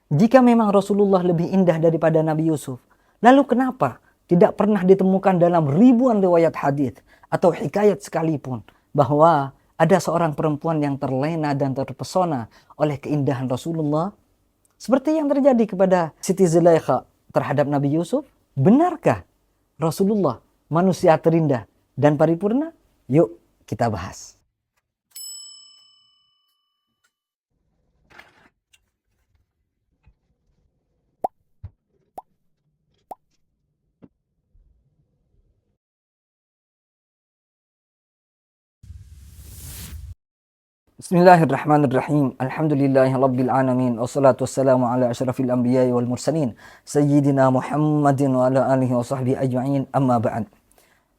Jika memang Rasulullah lebih indah daripada Nabi Yusuf, lalu kenapa tidak pernah ditemukan dalam ribuan riwayat hadis atau hikayat sekalipun bahwa ada seorang perempuan yang terlena dan terpesona oleh keindahan Rasulullah? Seperti yang terjadi kepada Siti Zulaikha terhadap Nabi Yusuf. Benarkah Rasulullah manusia terindah dan paripurna? Yuk kita bahas. Bismillahirrahmanirrahim. Alhamdulillahi rabbil alamin. Wassalatu wassalamu ala asyrafil anbiya'i wal mursalin. Sayyidina Muhammadin wa ala alihi wa sahbihi ajma'in. Amma ba'd.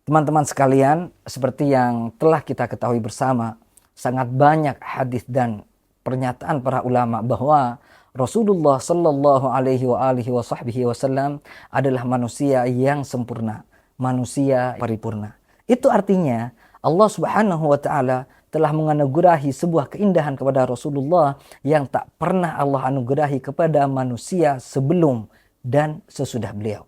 Teman-teman sekalian, seperti yang telah kita ketahui bersama, sangat banyak hadis dan pernyataan para ulama bahwa Rasulullah sallallahu alaihi wa alihi wa sahbihi wasallam adalah manusia yang sempurna, manusia paripurna. Itu artinya Allah Subhanahu wa taala telah menganugerahi sebuah keindahan kepada Rasulullah yang tak pernah Allah anugerahi kepada manusia sebelum dan sesudah beliau.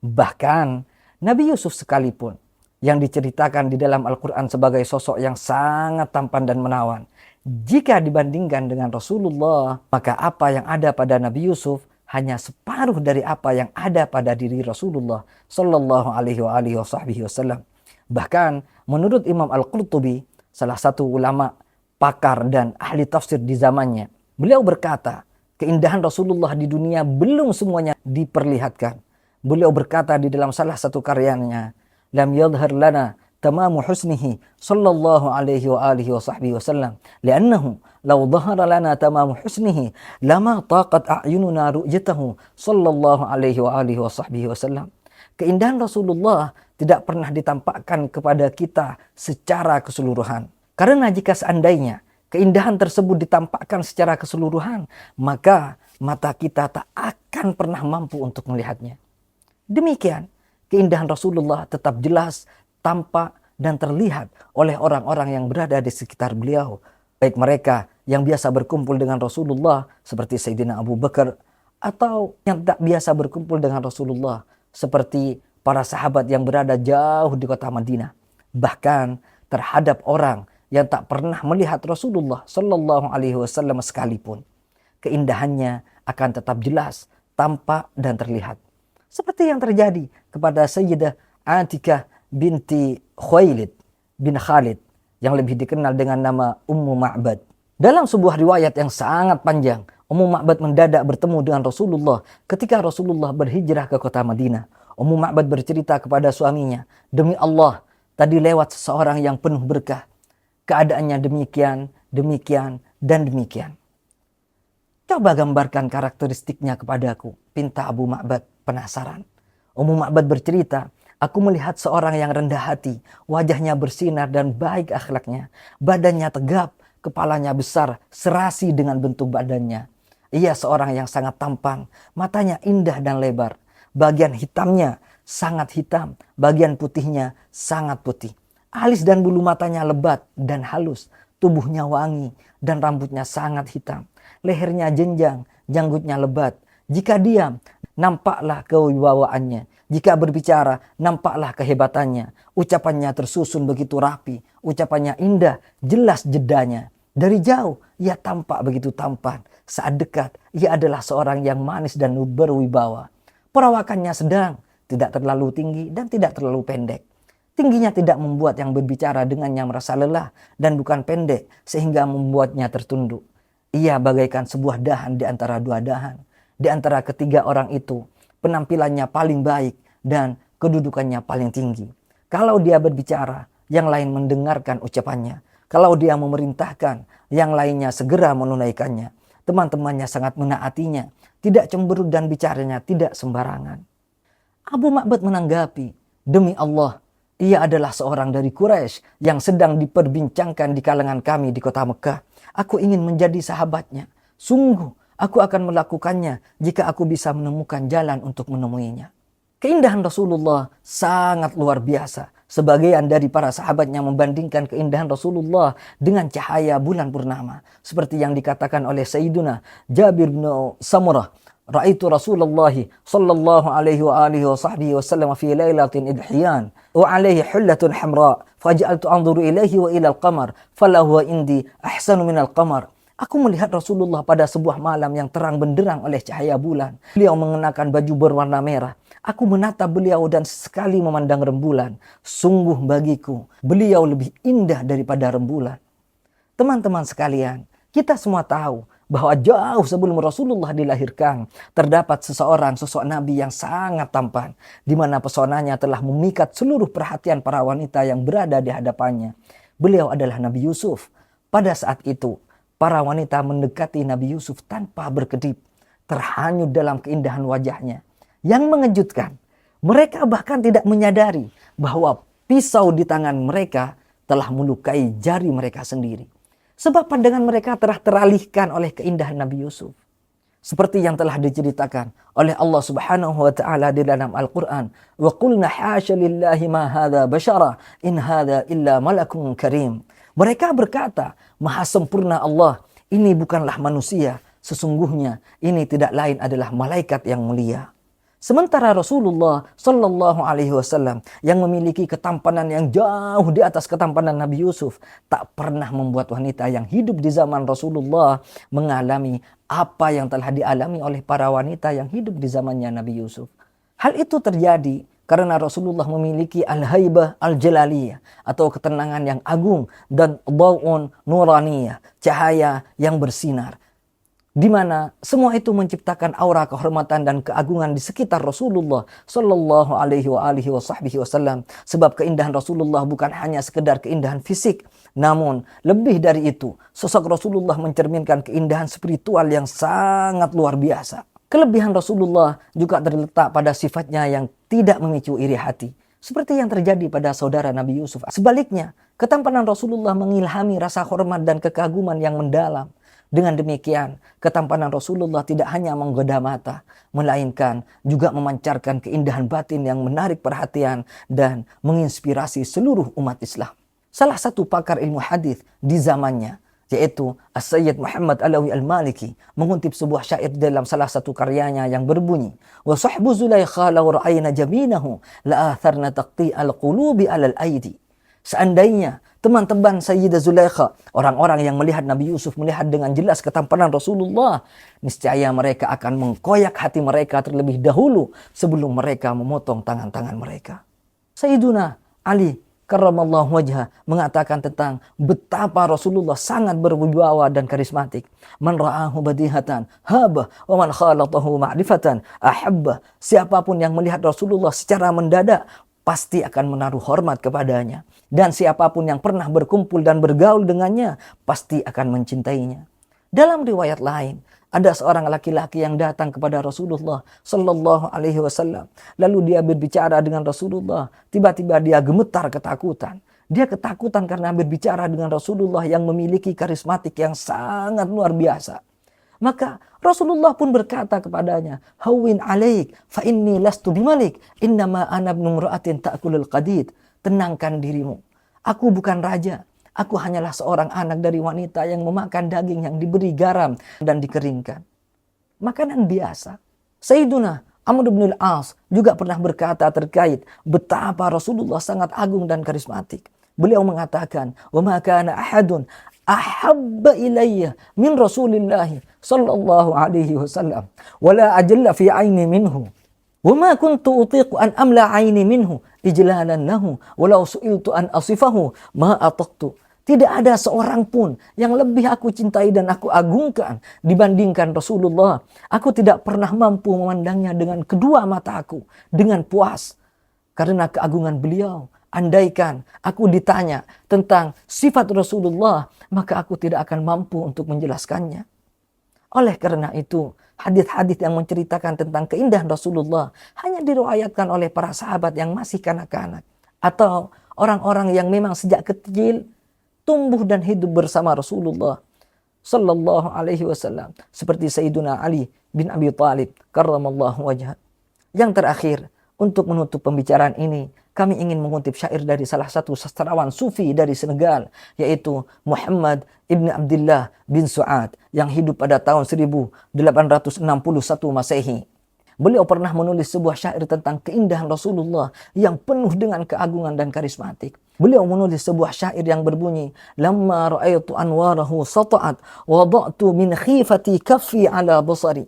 Bahkan Nabi Yusuf sekalipun yang diceritakan di dalam Al-Quran sebagai sosok yang sangat tampan dan menawan, jika dibandingkan dengan Rasulullah, maka apa yang ada pada Nabi Yusuf hanya separuh dari apa yang ada pada diri Rasulullah sallallahu alaihi wasallam. Bahkan menurut Imam Al-Qurtubi, salah satu ulama pakar dan ahli tafsir di zamannya, beliau berkata, keindahan Rasulullah di dunia belum semuanya diperlihatkan. Beliau berkata di dalam salah satu karyanya, lam yadhhar lana tamamu husnihi sallallahu alaihi wa alihi wa sahbihi wasallam, li'annahu law dhahara lana tamamu husnihi lama taqat a'yununa ru'yatahu sallallahu alaihi wa alihi wa sahbihi wasallam. Keindahan Rasulullah tidak pernah ditampakkan kepada kita secara keseluruhan. Karena jika seandainya keindahan tersebut ditampakkan secara keseluruhan, maka mata kita tak akan pernah mampu untuk melihatnya. Demikian, keindahan Rasulullah tetap jelas, tampak, dan terlihat oleh orang-orang yang berada di sekitar beliau. Baik mereka yang biasa berkumpul dengan Rasulullah seperti Sayyidina Abu Bakar, atau yang tak biasa berkumpul dengan Rasulullah seperti para sahabat yang berada jauh di kota Madinah. Bahkan terhadap orang yang tak pernah melihat Rasulullah sallallahu alaihi wasallam sekalipun, keindahannya akan tetap jelas, tampak, dan terlihat. Seperti yang terjadi kepada Sayyidah Atikah binti Khuwailid bin Khalid yang lebih dikenal dengan nama Ummu Ma'bad. Dalam sebuah riwayat yang sangat panjang, Ummu Ma'bad mendadak bertemu dengan Rasulullah ketika Rasulullah berhijrah ke kota Madinah. Ummu Ma'bad bercerita kepada suaminya, demi Allah, tadi lewat seseorang yang penuh berkah. Keadaannya demikian, demikian, dan demikian. Coba gambarkan karakteristiknya kepadaku, pinta Abu Ma'bad penasaran. Ummu Ma'bad bercerita, aku melihat seorang yang rendah hati, wajahnya bersinar dan baik akhlaknya, badannya tegap, kepalanya besar, serasi dengan bentuk badannya. Ia seorang yang sangat tampan, matanya indah dan lebar. Bagian hitamnya sangat hitam, bagian putihnya sangat putih. Alis dan bulu matanya lebat dan halus, tubuhnya wangi dan rambutnya sangat hitam. Lehernya jenjang, janggutnya lebat. Jika diam, nampaklah kewibawaannya. Jika berbicara, nampaklah kehebatannya. Ucapannya tersusun begitu rapi, ucapannya indah, jelas jedanya. Dari jauh, ia tampak begitu tampan. Saat dekat, ia adalah seorang yang manis dan berwibawa. Perawakannya sedang, tidak terlalu tinggi dan tidak terlalu pendek. Tingginya tidak membuat yang berbicara dengannya merasa lelah dan bukan pendek sehingga membuatnya tertunduk. Ia bagaikan sebuah dahan di antara dua dahan. Di antara ketiga orang itu, penampilannya paling baik dan kedudukannya paling tinggi. Kalau dia berbicara, yang lain mendengarkan ucapannya. Kalau dia memerintahkan, yang lainnya segera menunaikannya. Teman-temannya sangat menaatinya, tidak cemberut dan bicaranya tidak sembarangan. Abu Ma'bad menanggapi, demi Allah, ia adalah seorang dari Quraisy yang sedang diperbincangkan di kalangan kami di kota Mekah. Aku ingin menjadi sahabatnya. Sungguh, aku akan melakukannya jika aku bisa menemukan jalan untuk menemuinya. Keindahan Rasulullah sangat luar biasa, Sebagian dari para sahabatnya membandingkan keindahan Rasulullah dengan cahaya bulan purnama. Seperti yang dikatakan oleh Sayyiduna Jabir bin Samurah. Ra'aitu Rasulullah sallallahu alaihi wa alihi wa sahbihi wasallam fi lailatin idhiyan wa alaihi hullatun hamra faj'altu anzuru ilaihi wa ila al-qamar falahu indi ahsanu min al-qamar. Aku melihat Rasulullah pada sebuah malam yang terang benderang oleh cahaya bulan. Beliau mengenakan baju berwarna merah. Aku menatap beliau dan sekali memandang rembulan. Sungguh bagiku, beliau lebih indah daripada rembulan. Teman-teman sekalian, kita semua tahu bahwa jauh sebelum Rasulullah dilahirkan, terdapat sosok Nabi yang sangat tampan, di mana pesonanya telah memikat seluruh perhatian para wanita yang berada di hadapannya. Beliau adalah Nabi Yusuf. Pada saat itu, para wanita mendekati Nabi Yusuf tanpa berkedip, terhanyut dalam keindahan wajahnya. Yang mengejutkan, mereka bahkan tidak menyadari bahwa pisau di tangan mereka telah melukai jari mereka sendiri. Sebab pandangan mereka telah teralihkan oleh keindahan Nabi Yusuf. Seperti yang telah diceritakan oleh Allah Subhanahu wa taala di dalam Al-Qur'an, "Wa qulna hasya lillahi ma hadza basyara in hadza illa malakun karim." Mereka berkata, "Maha sempurna Allah, ini bukanlah manusia, sesungguhnya ini tidak lain adalah malaikat yang mulia." Sementara Rasulullah Sallallahu Alaihi Wasallam yang memiliki ketampanan yang jauh di atas ketampanan Nabi Yusuf tak pernah membuat wanita yang hidup di zaman Rasulullah mengalami apa yang telah dialami oleh para wanita yang hidup di zamannya Nabi Yusuf. Hal itu terjadi karena Rasulullah memiliki al-haibah al-jalaliyah atau ketenangan yang agung dan dhau'un nuraniyah, cahaya yang bersinar. Di mana semua itu menciptakan aura kehormatan dan keagungan di sekitar Rasulullah Sallallahu Alaihi Wasallam. Sebab keindahan Rasulullah bukan hanya sekedar keindahan fisik, namun lebih dari itu, sosok Rasulullah mencerminkan keindahan spiritual yang sangat luar biasa. Kelebihan Rasulullah juga terletak pada sifatnya yang tidak memicu iri hati, seperti yang terjadi pada saudara Nabi Yusuf. Sebaliknya, ketampanan Rasulullah mengilhami rasa hormat dan kekaguman yang mendalam. Dengan demikian, ketampanan Rasulullah tidak hanya menggoda mata, melainkan juga memancarkan keindahan batin yang menarik perhatian dan menginspirasi seluruh umat Islam. Salah satu pakar ilmu hadis di zamannya, yaitu As-Sayyid Muhammad Alawi Al-Maliki, mengutip sebuah syair dalam salah satu karyanya yang berbunyi, "Wa sahbu Zulaikha law ra'ayna jaminahu la atharna taqti'al qulubi 'alal aidi." Seandainya teman-teman Sayyidah Zulaikha, orang-orang yang melihat Nabi Yusuf melihat dengan jelas ketampanan Rasulullah, niscaya mereka akan mengkoyak hati mereka terlebih dahulu sebelum mereka memotong tangan-tangan mereka. Sayyiduna Ali karramallahu wajhah mengatakan tentang betapa Rasulullah sangat berwibawa dan karismatik. Man ra'ahu badihatan habah wa man khalatahu ma'rifatan ahabbah. Siapapun yang melihat Rasulullah secara mendadak pasti akan menaruh hormat kepadanya. Dan siapapun yang pernah berkumpul dan bergaul dengannya, pasti akan mencintainya. Dalam riwayat lain, ada seorang laki-laki yang datang kepada Rasulullah Sallallahu Alaihi Wasallam. Lalu dia berbicara dengan Rasulullah. Tiba-tiba dia gemetar ketakutan. Dia ketakutan karena berbicara dengan Rasulullah yang memiliki karismatik yang sangat luar biasa. Maka Rasulullah pun berkata kepadanya, "Hawwin alaik, fa inni lastu bimalik, innama ana ibnu imra'atin ta'kulul qadid." Tenangkan dirimu. Aku bukan raja. Aku hanyalah seorang anak dari wanita yang memakan daging yang diberi garam dan dikeringkan. Makanan biasa. Sayyiduna Amr bin al-As juga pernah berkata terkait betapa Rasulullah sangat agung dan karismatik. Beliau mengatakan, "Wa ma kana ahadun ahabba ilayya min Rasulillah sallallahu alaihi wasallam wala ajalla fi aini minhu. وَمَا كُنْتُ أُطِيقُ أَنْ أَمْلَأَ عَيْنِي مِنْهُ إِجْلَالًا لَهُ وَلَوْ سُئِلْتُ أَنْ أَصِفَهُ مَا أَطَقْتُ." Tidak ada seorang pun yang lebih aku cintai dan aku agungkan dibandingkan Rasulullah. Aku tidak pernah mampu memandangnya dengan kedua mata aku dengan puas karena keagungan beliau. Andaikan aku ditanya tentang sifat Rasulullah, maka aku tidak akan mampu untuk menjelaskannya. Oleh karena itu, hadis-hadis yang menceritakan tentang keindahan Rasulullah hanya diriwayatkan oleh para sahabat yang masih kanak-kanak atau orang-orang yang memang sejak kecil tumbuh dan hidup bersama Rasulullah Sallallahu Alaihi Wasallam, seperti Sayyiduna Ali bin Abi Thalib karramallahu wajhah. Yang terakhir, untuk menutup pembicaraan ini, kami ingin mengutip syair dari salah satu sastrawan sufi dari Senegal, yaitu Muhammad Ibn Abdullah bin Su'ad yang hidup pada tahun 1861 Masehi. Beliau pernah menulis sebuah syair tentang keindahan Rasulullah yang penuh dengan keagungan dan karismatik. Beliau menulis sebuah syair yang berbunyi, "Lamma ra'aitu anwarahu sata'at, wada'tu min khifati kaffi ala basari.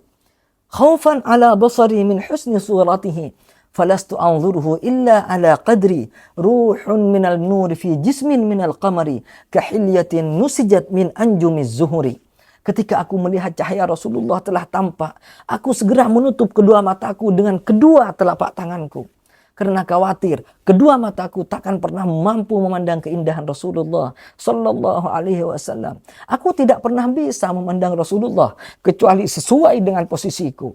Khaufan ala basari min husni suratihi. Falastu anzuruhu illa ala qadri. Ruhun minal nur fi jismin minal qamari. Kahilyatin nusijat min anjumiz zuhuri." Ketika aku melihat cahaya Rasulullah telah tampak, aku segera menutup kedua mataku dengan kedua telapak tanganku. Karena khawatir kedua mataku takkan pernah mampu memandang keindahan Rasulullah Sallallahu Alaihi Wasallam. Aku tidak pernah bisa memandang Rasulullah kecuali sesuai dengan posisiku.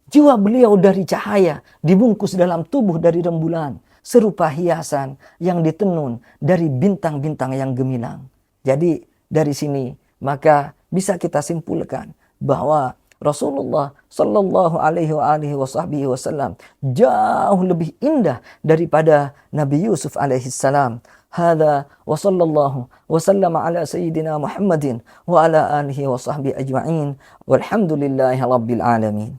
Jiwa beliau dari cahaya dibungkus dalam tubuh dari rembulan, serupa hiasan yang ditenun dari bintang-bintang yang gemilang. Jadi dari sini maka bisa kita simpulkan bahwa Rasulullah Sallallahu Alaihi Wasallam jauh lebih indah daripada Nabi Yusuf alaihi salam. Hada wa sallallahu wa sallama ala sayyidina Muhammadin wa ala alihi wa sahbihi ajma'in. Walhamdulillahi rabbil alamin.